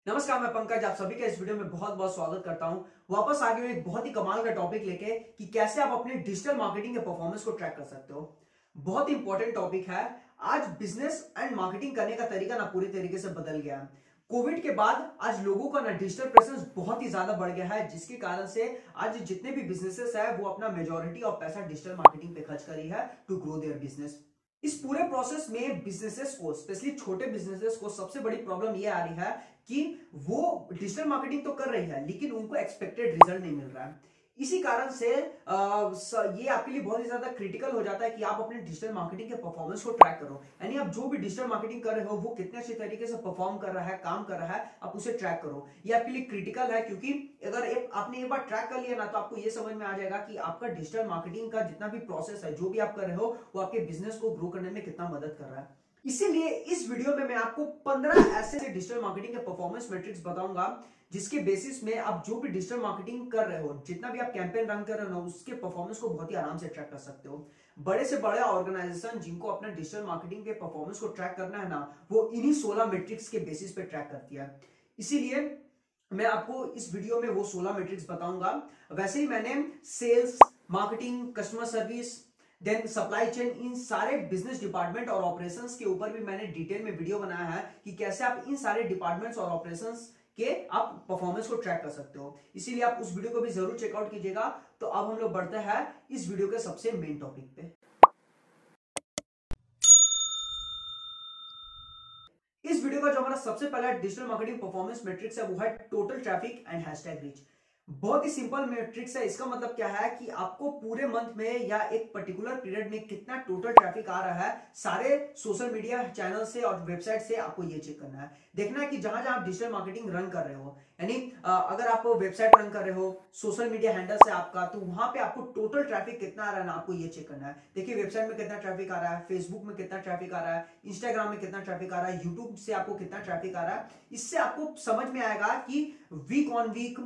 नमस्कार, मैं पंकज आप सभी का इस वीडियो में बहुत बहुत स्वागत करता हूं। वापस आ गए एक बहुत ही कमाल का टॉपिक लेके कि कैसे आप अपने डिजिटल मार्केटिंग के परफॉर्मेंस को ट्रैक कर सकते हो। बहुत ही इंपॉर्टेंट टॉपिक है। आज बिजनेस एंड मार्केटिंग करने का तरीका ना पूरी तरीके से बदल गया है। कोविड के बाद आज लोगों का ना डिजिटल प्रेजेंस बहुत ही ज्यादा बढ़ गया है, जिसके कारण से आज जितने भी बिजनेसेस है वो अपना मेजोरिटी ऑफ पैसा डिजिटल मार्केटिंग पे खर्च कर रही है टू ग्रो देयर बिजनेस। इस पूरे प्रोसेस में बिजनेसेस को, स्पेशली छोटे बिजनेसेस को, सबसे बड़ी प्रॉब्लम ये आ रही है कि वो डिजिटल मार्केटिंग तो कर रही है लेकिन उनको एक्सपेक्टेड रिजल्ट नहीं मिल रहा है। इसी कारण से ये आपके लिए बहुत ही ज्यादा क्रिटिकल हो जाता है कि आप अपने डिजिटल मार्केटिंग के परफॉर्मेंस को ट्रैक करो। यानी आप जो भी डिजिटल मार्केटिंग कर रहे हो वो कितने अच्छे तरीके से परफॉर्म कर रहा है, काम कर रहा है, आप उसे ट्रैक करो। ये आपके लिए क्रिटिकल है, क्योंकि अगर आपने एक बार ट्रैक कर लिया ना तो आपको ये समझ में आ जाएगा कि आपका डिजिटल मार्केटिंग का जितना भी प्रोसेस है, जो भी आप कर रहे हो, वो आपके बिजनेस को ग्रो करने में कितना मदद कर रहा है। इसीलिए इस वीडियो में मैं आपको 15 ऐसे डिजिटल मार्केटिंग के परफॉर्मेंस मैट्रिक्स बताऊंगा जिसके बेसिस में आप जो भी डिजिटल मार्केटिंग कर रहे हो, जितना भी आप कैंपेन रन कर रहे हो ना, उसके परफॉर्मेंस को बहुत ही आराम से ट्रैक कर सकते हो। बड़े से बड़े ऑर्गेनाइजेशन जिनको अपना डिजिटल मार्केटिंग के परफॉर्मेंस को ट्रैक करना है ना, वो इन्हीं 16 मैट्रिक्स के बेसिस पे ट्रैक करती है। इसीलिए मैं आपको इस वीडियो में वो 16 मैट्रिक्स बताऊंगा। वैसे ही मैंने sales, marketing, customer service, then supply chain, इन सारे बिजनेस डिपार्टमेंट और ऑपरेशंस के ऊपर भी मैंने डिटेल में वीडियो बनाया है कि कैसे आप इन सारे डिपार्टमेंट्स और ऑपरेशंस के आप परफॉर्मेंस को ट्रैक कर सकते हो। इसीलिए आप उस वीडियो को भी जरूर चेकआउट कीजिएगा। तो अब हम लोग बढ़ते हैं इस वीडियो के सबसे मेन टॉपिक पे। इस वीडियो का जो हमारा सबसे पहला डिजिटल मार्केटिंग परफॉर्मेंस मैट्रिक्स है वो है total traffic and hashtag reach. बहुत ही सिंपल मैट्रिक्स है। इसका मतलब क्या है कि आपको पूरे मंथ में या एक पर्टिकुलर पीरियड में कितना टोटल ट्रैफिक आ रहा है सारे सोशल मीडिया चैनल से और वेबसाइट से, आपको ये चेक करना है। देखना है कि जहां जहां आप डिजिटल मार्केटिंग रन कर रहे हो, यानी अगर आप वेबसाइट रन कर रहे हो, सोशल मीडिया हैंडल से आपका, तो वहां पे आपको टोटल ट्रैफिक कितना आ रहा है ना, आपको ये चेक करना है। देखिए वेबसाइट में कितना ट्रैफिक आ रहा है, फेसबुक में कितना ट्रैफिक आ रहा है, इंस्टाग्राम में कितना ट्रैफिक आ रहा है, यूट्यूब से आपको कितना ट्रैफिक आ रहा है। इससे आपको समझ में आएगा कि week on week,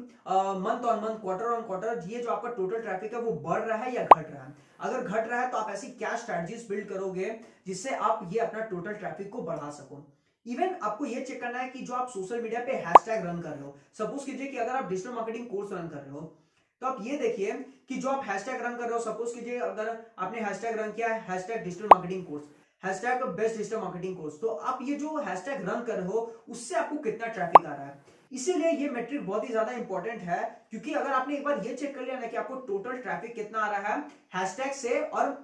month on month, quarter on quarter, ये जो आपका टोटल ट्रैफिक है वो बढ़ रहा है या घट रहा है। अगर घट रहा है तो आप ऐसी क्या स्ट्रेटजीज बिल्ड करोगे जिससे आप ये अपना टोटल ट्रैफिक को बढ़ा सको। इवन आपको ये चेक करना है कि जो आप सोशल मीडिया पे हैशटैग रन कर रहे हो, सपोज कीजिए कि अगर आप डिजिटल मार्केटिंग कोर्स रन कर रहे हो, तो आप ये देखिए कि जो आप हैशटैग रन कर रहे हो, सपोज कीजिए अगर आपने हैशटैग रन किया है hashtag digital marketing course, hashtag best digital marketing course, तो आप ये जो हैशटैग रन कर रहे हो उससे आपको कितना ट्रैफिक आ रहा है। इसीलिए ये मैट्रिक बहुत ही ज्यादा इंपॉर्टेंट है, क्योंकि अगर आपने एक बार ये चेक कर लिया ना कि आपको टोटल ट्रैफिक कितना आ रहा है हैशटैग से और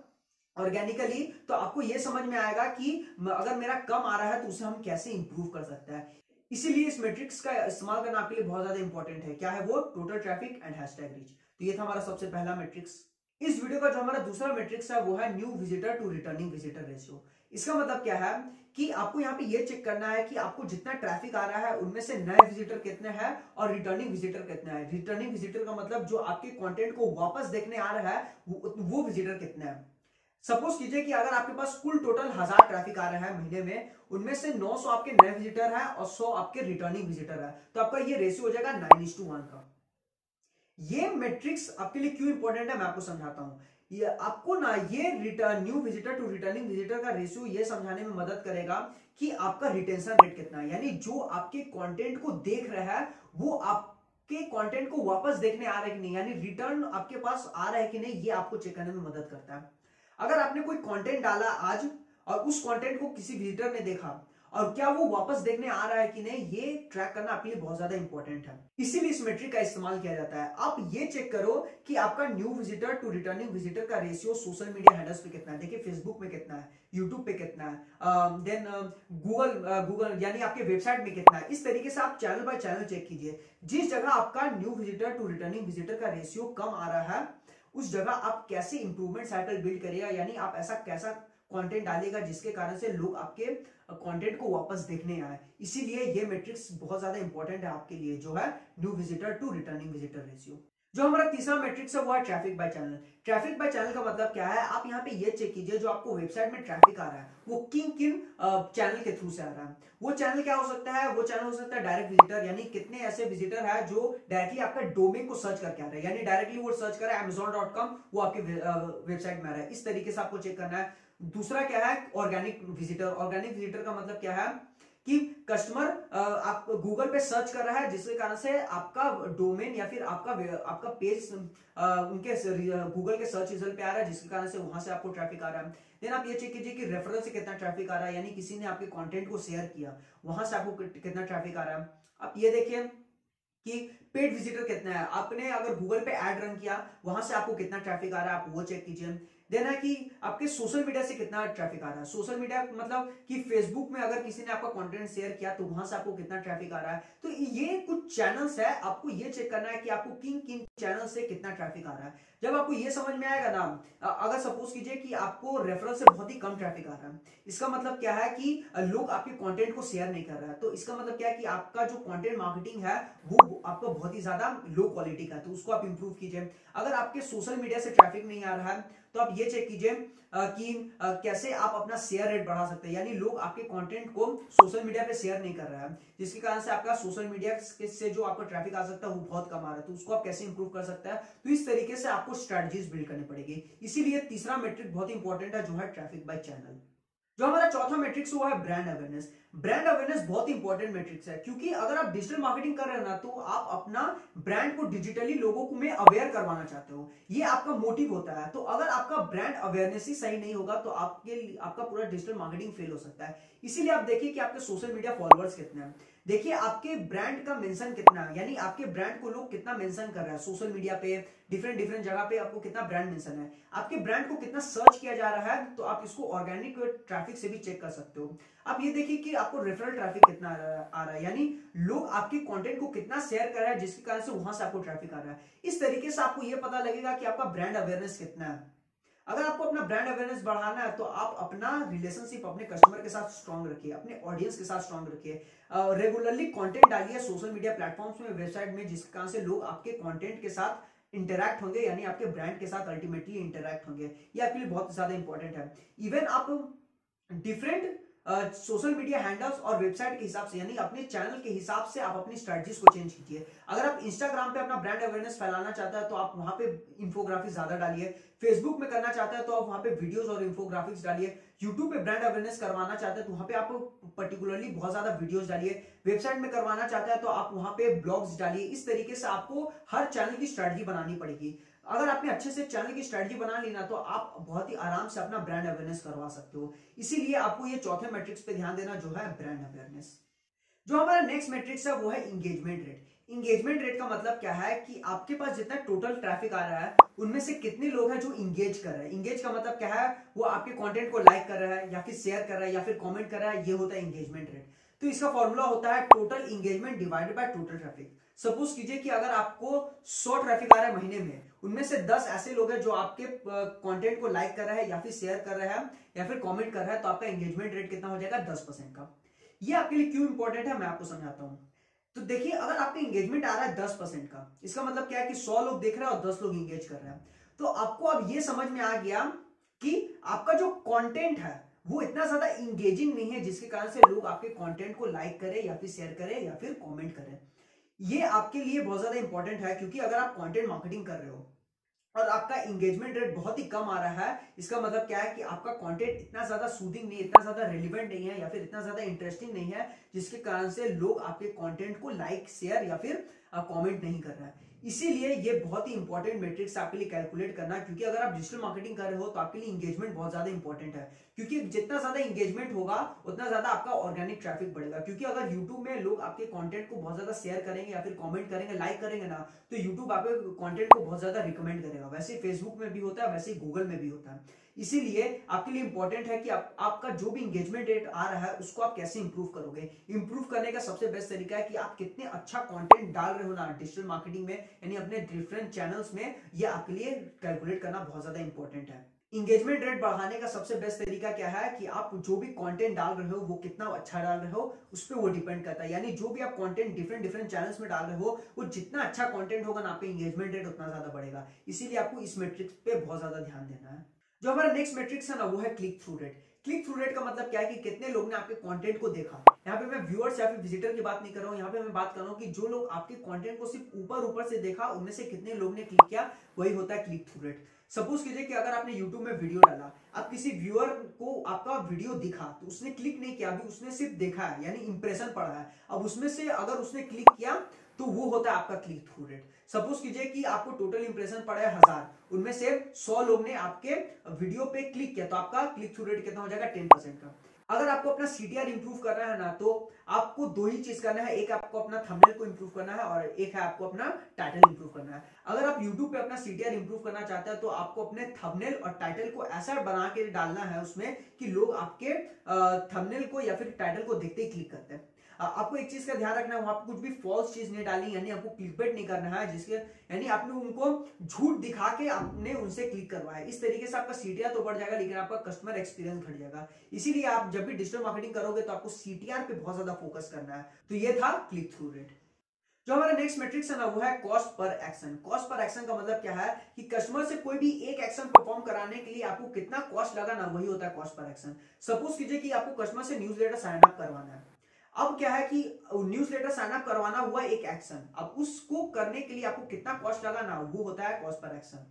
ऑर्गेनिकली, तो आपको यह समझ में आएगा कि अगर मेरा कम आ रहा है तो उसे हम कैसे इंप्रूव कर सकते हैं। इसीलिए इस मैट्रिक्स का इस्तेमाल करना आपके लिए बहुत ज्यादा इंपॉर्टेंट है। क्या है वो? Total traffic and hashtag reach. तो ये था हमारा सबसे पहला मैट्रिक्स। इस वीडियो का जो हमारा दूसरा मैट्रिक्स है वो है new visitor to returning visitor ratio. इसका मतलब क्या है कि आपको यहाँ पे ये चेक करना है कि आपको जितना ट्रैफिक आ रहा है उनमें से नए विजिटर कितने हैं और रिटर्निंग विजिटर कितने हैं। रिटर्निंग विजिटर का मतलब जो आपके कंटेंट को वापस देखने आ रहा है वो विजिटर कितने हैं। सपोज कीजिए कि अगर आपके पास कुल टोटल 1000 ट्रैफिक आ रहा है महीने में, उनमें से 900 आपके नए विजिटर है और 100 आपके रिटर्निंग विजिटर है, तो आपका ये रेशियो हो जाएगा 9:1 का। ये मैट्रिक्स आपके लिए क्यों इंपॉर्टेंट है मैं आपको समझाता हूं। ये आपको ना ये new visitor to returning visitor का रेशियो ये समझाने में मदद करेगा कि आपका रिटेंशन रेट कितना है। यानी जो आपके कंटेंट को देख रहा है वो आपके कंटेंट को वापस देखने आ रहा है कि नहीं, यानी रिटर्न आपके पास आ रहा है कि नहीं, ये आपको चेक करने में मदद करता है। अगर आपने कोई कंटेंट डाला आज और उस कंटेंट को किसी विजिटर ने देखा और क्या वो वापस देखने आ रहा है कि नहीं, ये ट्रैक करना आपके लिए बहुत ज्यादा इंपॉर्टेंट है। इसीलिए इस मेट्रिक का इस्तेमाल किया जाता है। आप ये चेक करो कि आपका new visitor to returning visitor का रेशियो सोशल मीडिया हैंडल्स पे कितना है। देखिए फेसबुक में कितना है, यूट्यूब पे कितना है, देन गूगल यानी आपके वेबसाइट में कितना है। इस तरीके से आप चैनल बाय चैनल चेक कीजिए। जिस जगह आपका new visitor to returning visitor का रेशियो कम आ रहा है उस जगह आप कैसे इंप्रूवमेंट साइकिल बिल्ड करिएगा, यानी आप ऐसा कैसा कंटेंट डालेगा जिसके कारण से लोग आपके कंटेंट को वापस देखने आए। इसीलिए ये मैट्रिक्स बहुत ज्यादा इंपॉर्टेंट है आपके लिए, जो है new visitor to returning visitor ratio. जो हमारा तीसरा मैट्रिक्स है वो है traffic by channel. Traffic by channel का मतलब क्या है, आप यहाँ पे ये चेक कीजिए जो आपको वेबसाइट में ट्रैफिक आ रहा है वो किन किन चैनल के थ्रू से आ रहा है। वो चैनल क्या हो सकता है? वो चैनल हो सकता है डायरेक्ट विजिटर, यानी कितने ऐसे विजिटर है जो डायरेक्टली आपका डोमेन को सर्च करके आ रहे हैं, यानी डायरेक्टली वो सर्च कर रहा है amazon.com, वो आपके वेबसाइट में आ रहा है। इस तरीके से आपको चेक करना है। दूसरा क्या है? Organic visitor. ऑर्गेनिक विजिटर का मतलब क्या है कि कस्टमर आप गूगल पे सर्च कर रहा है, जिसके कारण से आपका डोमेन या फिर आपका पेज उनके गूगल के सर्च रिजल्ट पे आ रहा है, जिसके कारण से वहां से आपको ट्रैफिक आ रहा है। देन आप ये चेक कीजिए कि रेफरल से कितना ट्रैफिक आ रहा है, यानी किसी ने आपके कंटेंट को शेयर किया, वहां से आपको कितना ट्रैफिक आ रहा है। आप ये देखिए कि पेड विजिटर कितना है, आपने अगर गूगल पे ऐड रन किया, वहां से आपको कितना ट्रैफिक आ रहा है, आप वो चेक कीजिए। देन है कि आपके सोशल मीडिया से कितना ट्रैफिक आ रहा है। सोशल मीडिया मतलब कि फेसबुक में अगर किसी ने आपका कंटेंट शेयर किया तो वहां से आपको कितना ट्रैफिक आ रहा है। तो ये कुछ चैनल्स है, आपको ये चेक करना है कि आपको किन किन चैनल से कितना ट्रैफिक आ रहा है। जब आपको ये समझ में आएगा ना, अगर सपोज कीजिए कि आपको रेफरल से बहुत ही कम ट्रैफिक आ रहा है, इसका मतलब क्या है कि लोग आपके कंटेंट को शेयर नहीं कर रहा है, तो इसका मतलब क्या है कि आपका जो कंटेंट मार्केटिंग है वो आपका बहुत ही ज्यादा लो क्वालिटी का है, तो उसको आप इंप्रूव कीजिए। अगर आपके सोशल मीडिया से ट्रैफिक नहीं आ रहा है तो आप ये चेक कीजिए कि कैसे आप अपना शेयर रेट बढ़ा सकते हैं, यानी लोग आपके कंटेंट को सोशल मीडिया पे शेयर नहीं कर रहा है, जिसके कारण से आपका सोशल मीडिया से जो आपका ट्रैफिक आ सकता है वो बहुत कम आ रहा है, तो उसको आप कैसे इंप्रूव कर सकते हैं। तो इस तरीके से आपको स्ट्रेटजीज बिल्ड करनी पड़ेगी। इसीलिए तीसरा मेट्रिक बहुत इंपॉर्टेंट है, जो है ट्रैफिक बाय चैनल। जो हमारा चौथा मैट्रिक्स हुआ है ब्रांड अवेयरनेस। ब्रांड अवेयरनेस बहुत इंपॉर्टेंट मैट्रिक्स है, क्योंकि अगर आप डिजिटल मार्केटिंग कर रहे हैं ना, तो आप अपना ब्रांड को डिजिटली लोगों को में अवेयर करवाना चाहते हो, ये आपका मोटिव होता है। तो अगर आपका ब्रांड अवेयरनेस ही सही नहीं होगा तो आपका पूरा डिजिटल मार्केटिंग फेल हो सकता है। इसीलिए आप देखिए कि आपके सोशल मीडिया फॉलोअर्स कितने हैं, देखिए आपके ब्रांड का मेंशन कितना है, यानी आपके ब्रांड को लोग कितना मेंशन कर रहे हैं सोशल मीडिया पे, डिफरेंट जगह पे आपको कितना ब्रांड मेंशन है, आपके ब्रांड को कितना सर्च किया जा रहा है। तो आप इसको ऑर्गेनिक ट्रैफिक से भी चेक कर सकते हो। आप ये देखिए कि आपको रेफरल ट्रैफिक कितना आ रहा है, यानी लोग आपके कंटेंट को कितना शेयर कर रहा है, जिसके कारण से वहां से आपको ट्रैफिक आ रहा है। इस तरीके से आपको ये पता लगेगा कि आपका ब्रांड अवेयरनेस कितना है। अगर आपको अपना ब्रांड अवेयरनेस बढ़ाना है तो आप अपना रिलेशनशिप अपने कस्टमर के साथ स्ट्रांग रखिए, अपने ऑडियंस के साथ स्ट्रांग रखिए, रेगुलरली कंटेंट डालिए सोशल मीडिया प्लेटफॉर्म्स में, वेबसाइट में, जिसके कारण से लोग आपके कंटेंट के साथ इंटरैक्ट होंगे, यानी आपके ब्रांड के साथ अल्टीमेटली इंटरैक्ट होंगे। ये आपके लिए बहुत ज्यादा इंपॉर्टेंट है। इवन आप डिफरेंट सोशल मीडिया हैंडल्स और वेबसाइट के हिसाब से, यानी अपने चैनल के हिसाब से आप अपनी स्ट्रेटजीज को चेंज कीजिए। अगर आप इंस्टाग्राम पे अपना ब्रांड अवेयरनेस फैलाना चाहते हैं तो आप वहां पे इंफोग्राफिक्स ज्यादा डालिए, फेसबुक में करना चाहते हैं तो आप वहां पे वीडियोस और इंफोग्राफिक्स डालिए, यूट्यूब पे ब्रांड अवेयरनेस करवाना चाहते हैं तो वहां पे आप पर्टिकुलरली बहुत ज्यादा वीडियोस डालिए, वेबसाइट में करवाना चाहते हैं तो आप वहां पे ब्लॉग्स डालिए। इस तरीके से आपको हर चैनल की स्ट्रेटजी बनानी पड़ेगी। अगर आपने अच्छे से चैनल की स्ट्रेटजी बना ली ना, तो आप बहुत ही आराम से अपना ब्रांड अवेयरनेस करवा सकते हो। इसीलिए आपको ये चौथे मैट्रिक्स पे ध्यान देना, जो है ब्रांड अवेयरनेस। जो हमारा नेक्स्ट मैट्रिक्स है वो है इंगेजमेंट रेट। इंगेजमेंट रेट का मतलब क्या है कि आपके पास जितना टोटल ट्रैफिक आ रहा है उनमें से कितने लोग हैं जो इंगेज कर रहे हैं। इंगेज का मतलब क्या है, वो आपके कंटेंट को लाइक कर रहा है या फिर शेयर कर रहा है या फिर कमेंट कर रहा है, ये होता है इंगेजमेंट रेट। तो इसका फॉर्मूला होता है total engagement divided by total traffic. Suppose कीजिए कि अगर आपको 100 ट्रैफिक आ रहा है महीने में, उनमें से 10 ऐसे लोग हैं जो आपके कंटेंट को लाइक कर रहा है या फिर शेयर कर रहा है या फिर कमेंट कर रहा है, तो आपका एंगेजमेंट रेट कितना हो जाएगा, 10% का। ये आपके लिए क्यों इंपॉर्टेंट है मैं आपको समझाता हूं। तो देखिए, अगर आपका एंगेजमेंट आ रहा है 10% का, इसका मतलब क्या है कि 100 लोग देख रहे हैं और 10 लोग एंगेज कर रहे हैं। तो आपको अब ये समझ में आ गया कि आपका जो कंटेंट है वो इतना ज्यादा इंगेजिंग नहीं है, जिसके कारण से लोग आपके कंटेंट को लाइक करें या फिर शेयर करें या फिर कमेंट करें। ये आपके लिए बहुत ज्यादा इंपॉर्टेंट है, क्योंकि अगर आप कंटेंट मार्केटिंग कर रहे हो और आपका एंगेजमेंट रेट बहुत ही कम आ रहा है, इसका मतलब क्या है कि आपका कंटेंट इतना ज्यादा सूदिंग नहीं है, इतना ज्यादा रेलिवेंट नहीं है या फिर इतना ज्यादा इंटरेस्टिंग नहीं है, जिसके कारण से लोग आपके कंटेंट को लाइक, शेयर या फिर कमेंट नहीं कर रहा है। इसीलिए ये बहुत ही इंपॉर्टेंट मैट्रिक्स आपके लिए कैलकुलेट करना, क्योंकि अगर आप डिजिटल मार्केटिंग कर रहे हो तो आपके लिए इंगेजमेंट बहुत ज्यादा इंपॉर्टेंट है, क्योंकि जितना ज्यादा इंगेजमेंट होगा उतना ज्यादा आपका ऑर्गेनिक ट्रैफिक बढ़ेगा। क्योंकि अगर यूट्यूब में लोग आपके कंटेंट को बहुत ज्यादा शेयर करेंगे या फिर कमेंट करेंगे, लाइक करेंगे ना, तो यूट्यूब आपके कंटेंट को बहुत ज्यादा रिकमेंड करेगा। वैसे फेसबुक में भी होता है, वैसे गूगल में भी होता है। इसीलिए आपके लिए इंपॉर्टेंट है कि आपका जो भी इंगेजमेंट रेट आ रहा है उसको आप कैसे इंप्रूव करोगे। इंप्रूव करने का सबसे बेस्ट तरीका है कि आप कितने अच्छा कंटेंट डाल रहे हो ना डिजिटल मार्केटिंग में, यानी अपने डिफरेंट चैनल्स में। ये आपके लिए कैलकुलेट करना बहुत ज्यादा इंपॉर्टेंट है। इंगेजमेंट रेट बढ़ाने का सबसे बेस्ट तरीका क्या है कि आप जो भी कंटेंट डाल रहे हो वो कितना अच्छा डाल रहे हो उस पर वो डिपेंड करता है। यानी जो भी आप कंटेंट डिफरेंट चैनल्स में डाल रहे हो, वो जितना अच्छा कंटेंट होगा ना, आपका इंगेजमेंट रेट उतना ज्यादा बढ़ेगा। इसीलिए आपको इस मैट्रिक्स पे बहुत ज्यादा ध्यान देना है। जो हमारा नेक्स्ट मैट्रिक्स है ना, वो है click through rate. Click through rate का मतलब क्या है कि कितने लोग ने आपके कंटेंट को देखा। यहाँ पे मैं व्यूअर्स या फिर विजिटर की बात नहीं कर रहा हूँ, यहाँ पे मैं बात कर रहा हूँ कि जो लोग आपके कंटेंट को सिर्फ ऊपर से देखा, उनमें से कितने लोग ने क्लिक किया, वही होता है क्लिक थ्रू रेट। सपोज कीजिए कि अगर आपने YouTube में वीडियो डाला, आप किसी व्यूअर को आपका वीडियो दिखा तो उसने क्लिक नहीं किया, अभी उसने सिर्फ देखा है यानी इंप्रेशन पड़ा है। अब उसमें से अगर उसने क्लिक किया तो वो होता है आपका क्लिक थ्रू रेट। सपोज कीजिए कि आपको टोटल इंप्रेशन पड़ा है 1000, उनमें से 100 लोग ने आपके वीडियो पे क्लिक किया तो आपका क्लिक थ्रू रेट कितना हो जाएगा, 10% का। अगर आपको अपना CTR इंप्रूव करना है ना, तो आपको दो ही चीज करना है, एक आपको अपना थंबनेल को इंप्रूव करना है और एक है आपको अपना टाइटल इंप्रूव करना है। अगर आप YouTube पे अपना CTR इंप्रूव करना चाहते हैं तो आपको अपने थंबनेल और टाइटल को ऐसा बना के डालना है उसमें कि लोग आपके थंबनेल को या फिर टाइटल को देखते ही क्लिक करते हैं। आपको एक चीज का ध्यान रखना है, वहां पर कुछ भी फॉल्स चीज नहीं डाली, यानी आपको क्लिकबेट नहीं करना है, जिसके यानी आपने उनको झूठ दिखा के आपने उनसे क्लिक करवाया। इस तरीके से आपका CTR तो बढ़ जाएगा लेकिन आपका कस्टमर एक्सपीरियंस घट जाएगा। इसीलिए आप जब भी डिजिटल मार्केटिंग करोगे तो आपको CTR पे बहुत ज्यादा फोकस करना है। तो ये था क्लिक थ्रू रेट। जो हमारा नेक्स्ट मैट्रिक्स है ना, वो है cost per action. Cost per action का मतलब क्या है कि कस्टमर से कोई भी एक एक्शन परफॉर्म कराने के लिए आपको कितना कॉस्ट लगा ना, वही होता है कॉस्ट पर एक्शन। सपोज कीजिए कि आपको कस्टमर से न्यूज़लेटर साइन अप करवाना है। अब क्या है कि न्यूज़लेटर साइन अप करवाना हुआ एक एक्शन, अब उसको करने के लिए आपको कितना कॉस्ट लगा ना, वो होता है कॉस्ट पर एक्शन।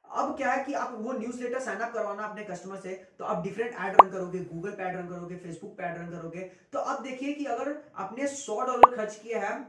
अब क्या है कि आप वो न्यूज़लेटर साइन अप करवाना अपने कस्टमर से, तो आप डिफरेंट ऐड रन करोगे, गूगल पे ऐड रन करोगे, फेसबुक पे ऐड रन करोगे। तो अब देखिए कि अगर आपने $100 खर्च किया है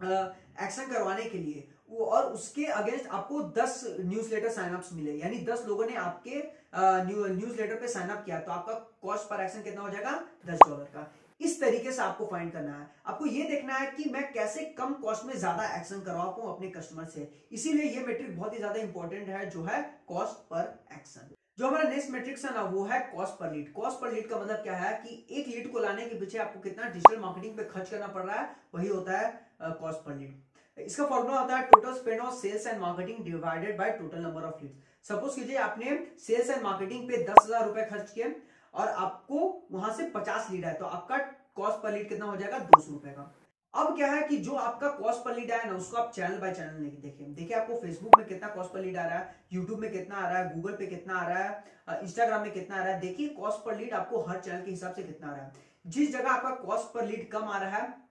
एक्शन करवाने के लिए, वो और उसके अगेंस्ट आपको 10 न्यूज़लेटर साइन अप्स मिले, यानी 10 लोगों ने आपके न्यूज़लेटर पे साइन अप किया, तो आपका कॉस्ट पर एक्शन कितना हो जाएगा, $10 का। इस तरीके से आपको फाइंड करना है। आपको ये देखना है कि मैं कैसे कम कॉस्ट में ज्यादा एक्शन करवा पाऊं अपने कस्टमर से। इसीलिए ये मेट्रिक बहुत ही ज्यादा इंपॉर्टेंट है, जो है कॉस्ट पर एक्शन। जो हमारा नेक्स्ट मैट्रिक्स है ना, वो है cost per lead. Cost per lead का मतलब क्या है कि एक लीड को लाने के पीछे आपको कितना डिजिटल मार्केटिंग पे खर्च करना पड़ रहा है, वही होता है कॉस्ट पर लीड। इसका फॉर्मूला होता है total spend on sales and marketing divided by total number of leads. Suppose कीजिए आपने सेल्स एंड मार्केटिंग पे 10,000 रुपए खर्च किए और आपको वहां से 50 लीड है, तो आपका कॉस्ट पर लीड कितना हो जाएगा, 200 रुपए का। अब क्या है कि जो आपका कॉस्ट पर लीड आया ना, उसको आप चैनल बाय चैनल देखिए। देखिए आपको फेसबुक में कितना कॉस्ट पर लीड आ रहा है, यूट्यूब में कितना आ रहा है, गूगल पे कितना आ रहा है, इंस्टाग्राम में कितना आ रहा है। देखिए कॉस्ट पर लीड आपको हर चैनल के हिसाब से कितना आ रहा है। जिस जगह आपका कॉस्ट पर लीड कम आ रहा है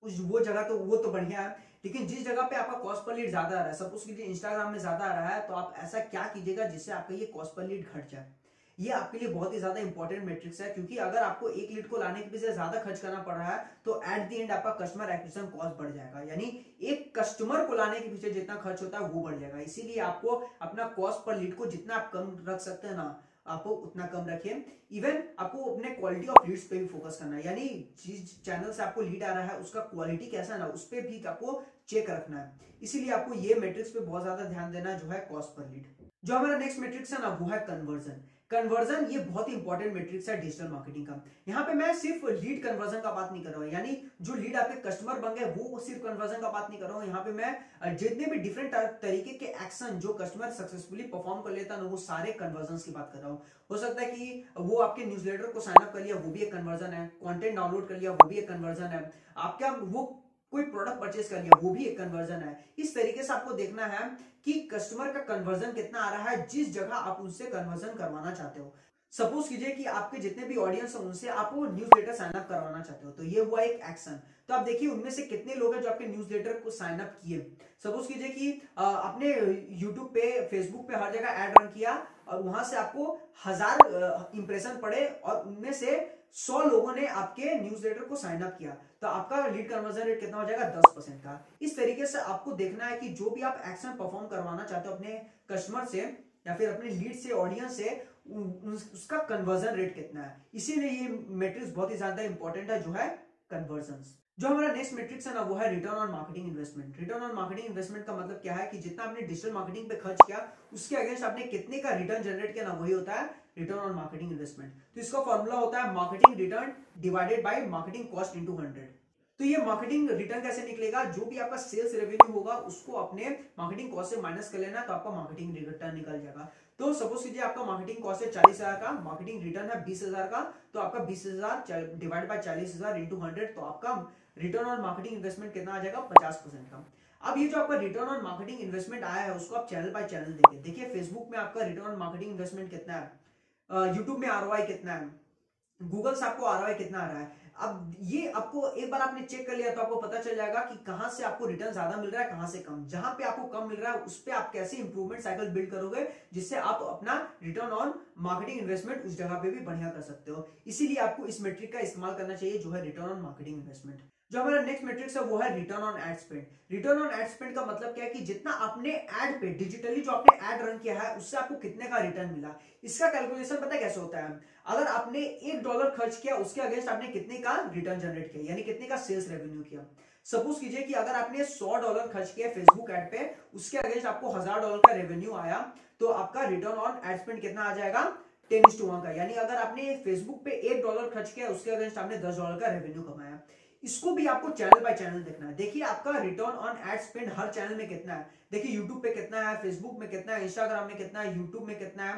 वो जगह तो वो तो बढ़िया है, लेकिन जिस जगह पे आपका कॉस्ट पर लीड ज्यादा आ रहा है, सपोज कीजिए इंस्टाग्राम में ज्यादा आ रहा है, तो आप ऐसा क्या कीजिएगा जिससे आपका ये कॉस्ट पर लीड घट जाए। ये आपके लिए बहुत ही ज्यादा इंपॉर्टेंट मैट्रिक्स है, क्योंकि अगर आपको एक लीड को लाने के पीछे ज्यादा खर्च करना पड़ रहा है तो एट द एंड आपका कस्टमर एक्विजिशन कॉस्ट बढ़ जाएगा, यानी एक कस्टमर को लाने के पीछे जितना खर्च होता है वो बढ़ जाएगा। इसीलिए आपको अपना कॉस्ट पर लीड को जितना आप कम रख सकते हैं ना, आपको उतना कम रखिए। इवन आपको अपने क्वालिटी ऑफ लीड्स पे भी फोकस करना है, यानी जिस चैनल से आपको लीड आ रहा है उसका क्वालिटी कैसा है ना, उस पर भी आपको चेक रखना है। इसीलिए आपको ये मैट्रिक्स पे बहुत ज्यादा ध्यान देना है, जो है कॉस्ट पर लीड। जो हमारा नेक्स्ट मैट्रिक्स है ना, वो है कन्वर्जन। कन्वर्जन ये बहुत ही इंपॉर्टेंट मैट्रिक्स है डिजिटल मार्केटिंग का। यहाँ पे मैं सिर्फ लीड कन्वर्जन का बात नहीं कर रहा हूँ, यानी जो लीड आपके कस्टमर बन गए वो सिर्फ कन्वर्जन का बात नहीं कर रहा हूँ। यहाँ पे मैं जितने भी डिफरेंट तरीके के एक्शन जो कस्टमर सक्सेसफुली परफॉर्म कर लेता है ना, वो सारे कन्वर्जन की बात कर रहा हूँ। हो सकता है कि वो आपके न्यूज़लेटर को साइन अप कर लिया, वो भी एक कन्वर्जन है, कंटेंट डाउनलोड कर लिया, वो भी एक कन्वर्जन है, आपका वो कोई प्रोडक्ट परचेज कर लिया, वो भी एक कन्वर्जन है। इस तरीके से आपको देखना है कि कस्टमर का कन्वर्जन कितना आ रहा है जिस जगह आप उनसे कन्वर्जन करवाना चाहते हो। सपोज कीजिए कि आपके जितने भी ऑडियंस है उनसे आप न्यूज़लेटर साइन अप करवाना चाहते हो, तो ये हुआ एक एक्शन। तो आप देखिए उनमें से कितने लोग हैं जो आपके न्यूज़लेटर को साइन अप किए। सपोज कीजिए कि आपने यूट्यूब पे, फेसबुक पे हर जगह ऐड रन किया और वहां से आपको 1000 इंप्रेशन पड़े और उनमें से 100 लोगों ने आपके न्यूज़लेटर को साइन अप किया, तो आपका लीड कन्वर्जन रेट कितना हो जाएगा, 10% का। इस तरीके से आपको देखना है कि जो भी आप एक्शन परफॉर्म करवाना चाहते हो अपने कस्टमर से या फिर अपने लीड से, ऑडियंस से, उसका कन्वर्जन रेट कितना है। इसीलिए ये मैट्रिक्स बहुत ही ज्यादा इंपॉर्टेंट है, जो है कन्वर्जन। जो हमारा नेक्स्ट मैट्रिक्स है ना, वो है return on marketing investment. Return on marketing investment का मतलब क्या है कि जितना आपने डिजिटल मार्केटिंग पे खर्च किया उसके अगेंस्ट आपने कितने का रिटर्न जनरेट किया ना, वही होता है रिटर्न ऑन मार्केटिंग इन्वेस्टमेंट। तो इसका फॉर्मूला होता है marketing return divided by marketing cost into 100। तो ये मार्केटिंग रिटर्न कैसे निकलेगा, जो भी आपका सेल्स रेवेन्यू होगा उसको अपने मार्केटिंग कॉस्ट से माइनस कर लेना, तो आपका मार्केटिंग रिटर्न निकल जाएगा। तो सपोज कीजिए आपका मार्केटिंग कॉस्ट है 40,000 का, मार्केटिंग रिटर्न है 20,000 का, तो आपका 20,000 डिवाइड बाय 40,000 इंटू 100, तो आपका रिटर्न ऑन मार्केटिंग इन्वेस्टमेंट कितना आ जाएगा, 50% का। अब ये जो आपका रिटर्न ऑन मार्केटिंग इन्वेस्टमेंट आया है उसको आप चैनल बाय चैनल देखिए। देखिए फेसबुक में आपका रिटर्न ऑन मार्केटिंग इन्वेस्टमेंट कितना है, यूट्यूब में ROI कितना है, गूगल से आपको ROI कितना आ रहा है। अब ये आपको एक बार आपने चेक कर लिया तो आपको पता चल जाएगा कि कहां से आपको रिटर्न ज्यादा मिल रहा है, कहां से कम। जहां पे आपको कम मिल रहा है उस पे आप कैसे इंप्रूवमेंट साइकिल बिल्ड करोगे जिससे आप अपना रिटर्न ऑन मार्केटिंग इन्वेस्टमेंट उस जगह पे भी बढ़िया कर सकते हो। इसीलिए आपको इस मेट्रिक का इस्तेमाल करना चाहिए जो है रिटर्न ऑन मार्केटिंग इन्वेस्टमेंट। जो हमारा नेक्स्ट मेट्रिक्स है वो है return on ad spend. Return on ad spend का मतलब क्या है कि जितना आपने एड पे डिजिटली जो आपने एड रन किया है उससे आपको कितने का रिटर्न मिला। इसका कैलकुलेशन पता है कैसे होता है? अगर आपने $1 खर्च किया उसके अगेंस्ट आपने कितने का रिटर्न जनरेट किया, यानी कितने का सेल्स रेवेन्यू किया। सपोज कीजिए कि अगर आपने $100 खर्च किया फेसबुक एड पे, उसके अगेंस्ट आपको $1000 का रेवेन्यू आया, तो आपका रिटर्न ऑन एड स्पेंड कितना आ जाएगा? 10:1 का। यानी अगर आपने फेसबुक पे $1 खर्च किया उसके अगेंस्ट आपने $10 का रेवेन्यू कमाया। इसको भी आपको चैनल बाय चैनल देखना है। देखिए आपका return on ad spend her channel में कितना है। देखिए यूट्यूब पे कितना है, फेसबुक में कितना है, इंस्टाग्राम में कितना है, यूट्यूब में कितना है,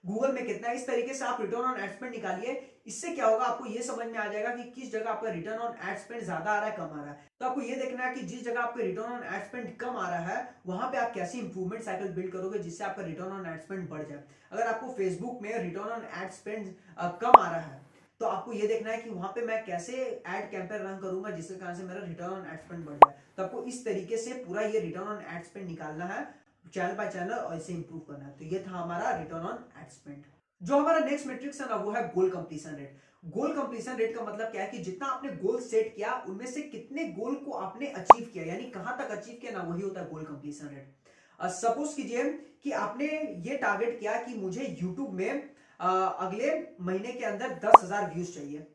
गूगल में कितना है। इस तरीके से आप रिटर्न ऑन एड स्पेंड निकालिए। इससे क्या होगा, आपको ये समझ में आ जाएगा कि किस जगह आपका रिटर्न ऑन एड स्पेंड ज्यादा आ रहा है, कम आ रहा है। तो आपको ये देखना है कि जिस जगह आपका रिटर्न ऑन एड स्पेंड कम आ रहा है वहां पे आप कैसी इंप्रूवमेंट साइकिल बिल्ड करोगे जिससे आपका रिटर्न ऑन एड स्पेंड बढ़ जाए। अगर आपको फेसबुक में रिटर्न ऑन एड स्पेंड कम आ रहा है तो आपको ये देखना है कि वहां पे मैं कैसे एड कैंपेन रन करूंगा जिसके कारण से मेरा रिटर्न ऑन एड स्पेंड बढ़ जाए। तो आपको इस तरीके से पूरा ये रिटर्न ऑन एड स्पेंड निकालना है चैनल बाय चैनल और इसे इंप्रूव करना है। तो ये था हमारा रिटर्न ऑन एड स्पेंड। जो हमारा नेक्स्ट मैट्रिक्स है ना वो है गोल कंप्लीशन रेट। गोल कंप्लीशन रेट का मतलब क्या है कि जितना आपने गोल सेट किया उनमें से कितने गोल को आपने अचीव किया, यानी कहां तक अचीव किया ना, वही होता है गोल कंप्लीशन रेट। सपोज कीजिए कि आपने ये टारगेट किया कि मुझे यूट्यूब में अगले महीने के अंदर 10,000 व्यूज चाहिए,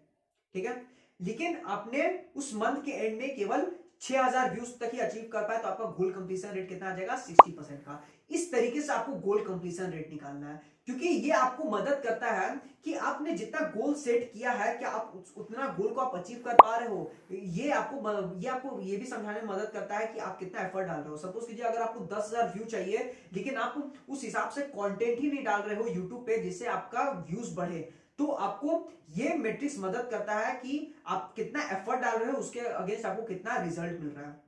ठीक है, लेकिन आपने उस मंथ के एंड में केवल 6,000 व्यूज तक ही अचीव कर पाए, तो आपका गोल कंप्लीशन रेट कितना आ जाएगा? 60% का। इस तरीके से आपको गोल कंप्लीशन रेट निकालना है, क्योंकि ये आपको मदद करता है कि आपने जितना गोल सेट किया है क्या आप उतना गोल को आप अचीव कर पा रहे हो। ये आपको ये भी समझाने में मदद करता है कि आप कितना एफर्ट डाल रहे हो। सपोज कीजिए अगर आपको 10,000 व्यू चाहिए लेकिन आप उस हिसाब से कंटेंट ही नहीं डाल रहे हो यूट्यूब पे जिससे आपका व्यूज बढ़े, तो आपको ये मैट्रिक्स मदद करता है कि आप कितना एफर्ट डाल रहे हो उसके अगेंस्ट आपको कितना रिजल्ट मिल रहा है।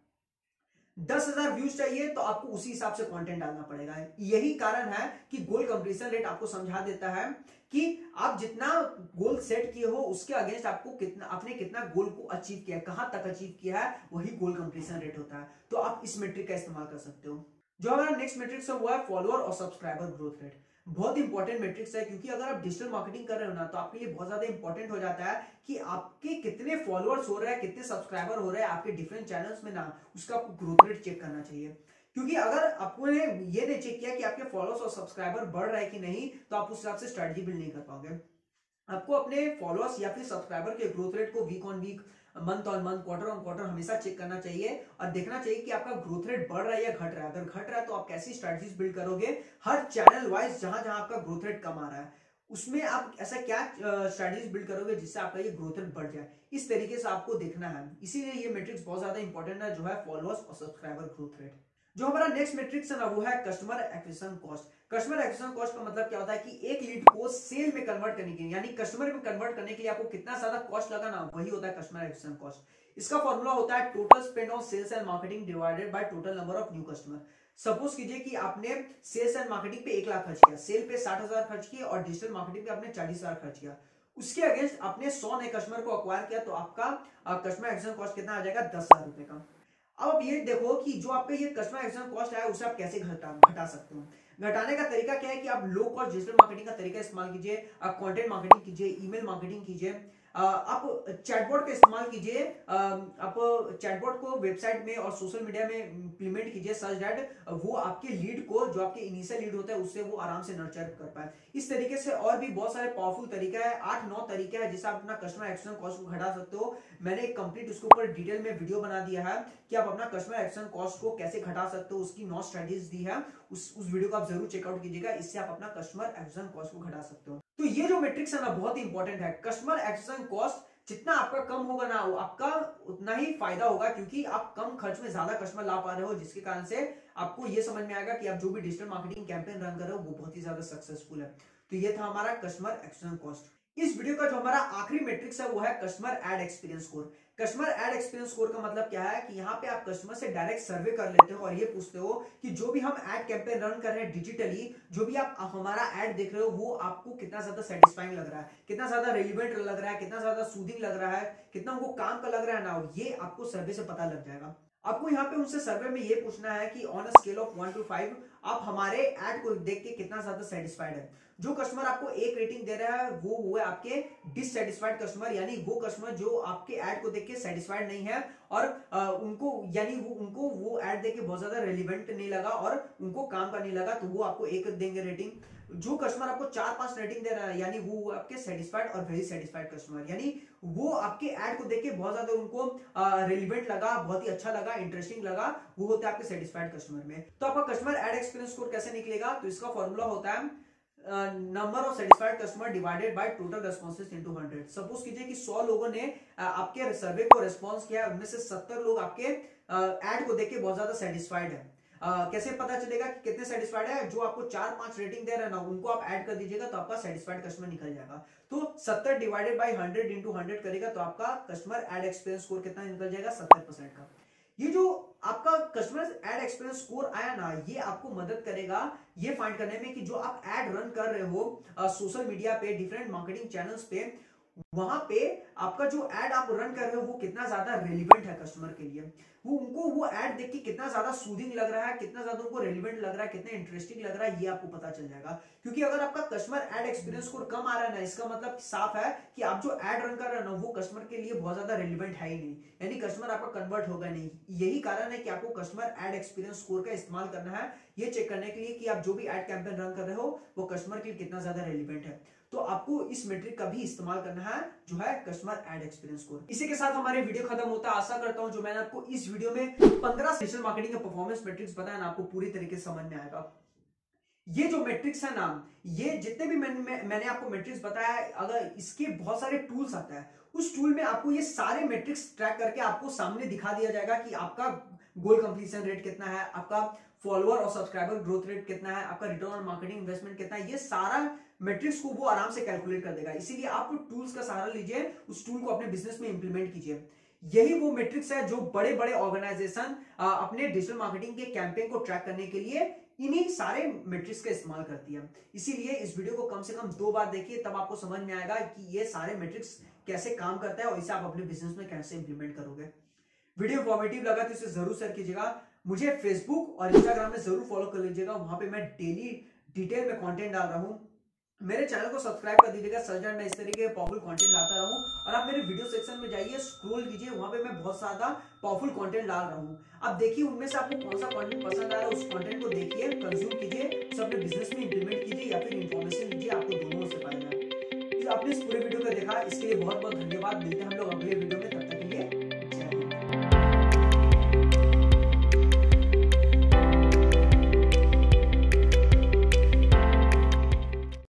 10,000 व्यूज चाहिए तो आपको उसी हिसाब से कंटेंट डालना पड़ेगा। यही कारण है कि गोल कंप्लीशन रेट आपको समझा देता है कि आप जितना गोल सेट किए हो उसके अगेंस्ट आपको आपने कितना गोल को अचीव किया है, कहां तक अचीव किया है, वही गोल कंप्लीशन रेट होता है। तो आप इस मेट्रिक का इस्तेमाल कर सकते हो। जो हमारा नेक्स्ट मेट्रिक्स है वो है फॉलोअर और सब्सक्राइबर ग्रोथ रेट। बहुत इंपॉर्टेंट मेट्रिक्स है, क्योंकि अगर आप डिजिटल मार्केटिंग कर रहे हो ना तो आपके लिए बहुत ज्यादा इंपॉर्टेंट हो जाता है कि आपके कितने फॉलोअर्स हो रहे हैं, कितने सब्सक्राइबर हो रहे हैं आपके डिफरेंट चैनल्स में ना, उसका आपको ग्रोथ रेट चेक करना चाहिए। क्योंकि अगर आपको ये नहीं चेक किया कि आपके फॉलोअर्स और सब्सक्राइबर बढ़ रहे हैं कि नहीं, तो आप उस हिसाब से स्ट्रेटजी बिल्ड नहीं कर पाओगे। आपको अपने फॉलोअर्स या फिर सब्सक्राइबर के ग्रोथ रेट को week on week, month on month, quarter on quarter हमेशा चेक करना चाहिए और देखना चाहिए कि आपका ग्रोथ रेट बढ़ रहा है या घट रहा है। अगर घट रहा है तो आप कैसी स्ट्रेटजीज बिल्ड करोगे हर चैनल वाइज, जहां जहां आपका ग्रोथ रेट कम आ रहा है उसमें आप ऐसा क्या स्ट्रेटजीज बिल्ड करोगे जिससे आपका ये ग्रोथ रेट बढ़ जाए। इस तरीके से आपको देखना है, इसीलिए ये मैट्रिक्स बहुत ज्यादा इंपॉर्टेंट है जो है फॉलोअर्स और सब्सक्राइबर ग्रोथ रेट। जो हमारा नेक्स्ट मैट्रिक्स है ना वो है customer acquisition cost. Customer acquisition cost का मतलब क्या होता है कि एक लीड को सेल में कन्वर्ट करने के लिए, यानी कस्टमर में कन्वर्ट करने के लिए आपको कितना ज्यादा कॉस्ट लगा ना, वही होता है कस्टमर एक्विजिशन कॉस्ट। इसका फॉर्मूला होता है total spend on sales and marketing divided by total number of new customer. Suppose कीजिए कि आपने सेल्स एंड मार्केटिंग पे 1 लाख खर्च किया, सेल पे 60,000 खर्च किया और डिजिटल मार्केटिंग पे आपने 40,000 खर्च किया। उसके अगेंस्ट आपने 100 नए कस्टमर को अक्वायर किया, तो आपका कस्टमर एक्विजिशन कॉस्ट कितना आ जाएगा? 10,000 रुपए का। अब आप ये देखो कि जो आपका ये कस्टमर एक्विजिशन कॉस्ट है उसे आप कैसे घटा सकते हो। घटाने का तरीका क्या है कि आप लो कॉस्ट डिजिटल मार्केटिंग का तरीका इस्तेमाल कीजिए, आप कंटेंट मार्केटिंग कीजिए, ईमेल मार्केटिंग कीजिए, आप चैटबॉट का इस्तेमाल कीजिए, आप चैटबॉट को वेबसाइट में और सोशल मीडिया में इंप्लीमेंट कीजिए सच दैट वो आपके लीड को, जो आपके इनिशियल लीड होता है उससे वो आराम से नर्चर कर पाए। इस तरीके से और भी बहुत सारे पावरफुल तरीका है, 8-9 तरीके हैं जिससे आप अपना कस्टमर एक्विजिशन कॉस्ट को घटा सकते हो। मैंने एक कंप्लीट उसके ऊपर डिटेल में वीडियो बना दिया है कि आप अपना कस्टमर एक्विजिशन कॉस्ट को कैसे घटा सकते हो, उसकी 9 स्ट्रेटजीज दी है। उस वीडियो को आप जरूर चेकआउट कीजिएगा, इससे आप अपना कस्टमर एक्विजिशन कॉस्ट को घटा सकते हो। तो ये जो मैट्रिक्स है ना बहुत इंपॉर्टेंट है। कस्टमर एक्विजिशन कॉस्ट जितना आपका कम होगा ना आपका उतना ही फायदा होगा, क्योंकि आप कम खर्च में ज्यादा कस्टमर ला पा रहे हो, जिसके कारण से आपको ये समझ में आएगा कि आप जो भी डिजिटल मार्केटिंग कैंपेन रन कर रहे हो वो बहुत ही ज्यादा सक्सेसफुल है। तो ये था हमारा कस्टमर एक्विजिशन कॉस्ट। इस वीडियो का जो हमारा आखिरी मैट्रिक्स है वो है customer ad experience score. Customer ad experience score का मतलब क्या है कि यहाँ पे आप कस्टमर से डायरेक्ट सर्वे कर लेते हो और ये पूछते हो कि जो भी हम एड कैंपेन रन कर रहे हैं डिजिटली, जो भी आप हमारा एड देख रहे हो वो आपको कितना ज्यादा सेटिस्फाइंग लग रहा है, कितना ज्यादा रेलिवेंट लग रहा है, कितना ज्यादा सूदिंग लग रहा है, कितना उनको काम का लग रहा है ना, ये आपको सर्वे से पता लग जाएगा। आपको यहाँ पे उनसे सर्वे में ये पूछना है कि on a scale of 1 to 5 आप हमारे एड को देख के कितना ज्यादा सेटिस्फाइड है। जो कस्टमर आपको एक रेटिंग दे रहा है वो हुए आपके डिससेटिस्फाइड कस्टमर, यानी वो कस्टमर जो आपके ऐड को देख के सेटिस्फाइड नहीं है और उनको यानी उनको वो ऐड देख के बहुत ज्यादा रेलिवेंट नहीं लगा और उनको काम का नहीं लगा, तो वो आपको एक देंगे रेटिंग। जो कस्टमर आपको 4-5 रेटिंग दे रहा है यानी वो आपके सेटिस्फाइड और वेरी सेटिस्फाइड कस्टमर, यानी वो आपके ऐड को देख के बहुत ज्यादा उनको रेलिवेंट लगा, बहुत ही अच्छा लगा, इंटरेस्टिंग लगा, वो होता है आपके सेटिस्फाइड कस्टमर में। तो आपका कस्टमर ऐड एक्सपीरियंस स्कोर कैसे निकलेगा, तो इसका फॉर्मूला होता है number of satisfied customer divided by total responses into 100। Suppose कीजिए कि 100 लोगों ने आपके सर्वे को रेस्पॉन्स किया, उनमें से 70 लोग आपके ऐड को देख के बहुत ज्यादा सेटिस्फाइड है। कैसे पता चलेगा कि कितने सेटिस्फाइड है, जो आपको 4-5 रेटिंग दे रहे हैं ना उनको आप ऐड कर दीजिएगा तो आपका सेटिस्फाइड कस्टमर निकल जाएगा। तो 70 डिवाइडेड बाय 100 इंटू 100 करेगा तो आपका कस्टमर ऐड एक्सपीरियंस स्कोर कितना निकल जाएगा, 70% का। ये जो आपका कस्टमर ऐड एक्सपीरियंस स्कोर आया ना, ये आपको मदद करेगा ये फाइंड करने में कि जो आप ऐड रन कर रहे हो सोशल मीडिया पे, डिफरेंट मार्केटिंग चैनल्स पे, वहां पे आपका जो ऐड आप रन कर रहे हो वो कितना ज्यादा रेलिवेंट है कस्टमर के लिए, वो उनको वो ऐड देख के कितना ज्यादा सूदिंग लग रहा है, कितना ज्यादा उनको रेलिवेंट लग रहा है, कितना इंटरेस्टिंग लग रहा है, ये आपको पता चल जाएगा। क्योंकि अगर आपका कस्टमर ऐड एक्सपीरियंस स्कोर कम आ रहा है ना, इसका मतलब साफ है कि आप जो ऐड रन कर रहे हो ना वो कस्टमर के लिए बहुत ज्यादा रेलिवेंट है ही नहीं, यानी कस्टमर आपका कन्वर्ट होगा नहीं। यही कारण है कि आपको कस्टमर ऐड एक्सपीरियंस स्कोर का इस्तेमाल करना है, ये चेक करने के लिए कि आप जो भी ऐड कैंपेन रन कर रहे हो वो कस्टमर के लिए कितना ज्यादा रेलिवेंट है। तो आपको इस मेट्रिक का भी इस्तेमाल करना है जो है कस्टमर ऐड एक्सपीरियंस स्कोर। इसी के साथ हमारे वीडियो खत्म होता है। आशा करता हूं जो मैंने आपको इस वीडियो में 15 डिजिटल मार्केटिंग का परफॉर्मेंस मैट्रिक्स बताया ना, आपको पूरी तरीके से समझ में आएगा। ये जो मैट्रिक्स है ना, ये जितने भी मैंने आपको मैट्रिक्स बताया है, अगर इसके बहुत सारे टूल्स आता है, उस टूल में आपको ये सारे मैट्रिक्स ट्रैक करके आपको सामने दिखा दिया जाएगा कि आपका गोल कंप्लीशन रेट कितना है, आपका फॉलोअर और सब्सक्राइबर ग्रोथ रेट कितना है, आपका रिटर्न ऑन मार्केटिंग इन्वेस्टमेंट कितना है, ये सारा मैट्रिक्स को वो आराम से कैलकुलेट कर देगा। इसीलिए आप टूल्स का सहारा लीजिए, उस टूल को अपने बिजनेस में इंप्लीमेंट कीजिए। यही वो मैट्रिक्स है जो बड़े बड़े ऑर्गेनाइजेशन अपने डिजिटल मार्केटिंग के कैंपेन को ट्रैक करने के लिए इन्हीं सारे मैट्रिक्स का इस्तेमाल करती है। इसीलिए इस वीडियो को कम से कम 2 बार देखिए, तब आपको समझ में आएगा कि ये सारे मैट्रिक्स कैसे काम करता है और इसे आप अपने बिजनेस में कैसे इंप्लीमेंट करोगे। वीडियो इंफॉर्मेटिव लगा तो इसे जरूर शेयर कीजिएगा। मुझे फेसबुक और इंस्टाग्राम में जरूर फॉलो कर लीजिएगा, वहां पे मैं डेली डिटेल में कंटेंट डाल रहा हूं। मेरे चैनल को सब्सक्राइब कर दीजिएगा, सर्जन मैं इस तरीके के पावरफुल कंटेंट लाता रहूं। और आप मेरे वीडियो सेक्शन में जाइए, स्क्रॉल कीजिए, वहां पे मैं बहुत ज्यादा पावरफुल कंटेंट डाल रहा हूं। आप देखिए उनमें से आपको कौन सा कंटेंट पसंद आ रहा है, उस कंटेंट को देखिए, कंज्यूम कीजिए, उसे अपने बिजनेस में इंप्लीमेंट कीजिए या फिर इन्फॉर्मेशन लीजिए, आपको दोनों से फायदा है। आपने इस पूरे वीडियो को देखा, इसके लिए बहुत बहुत धन्यवाद। मिलते हैं हम लोग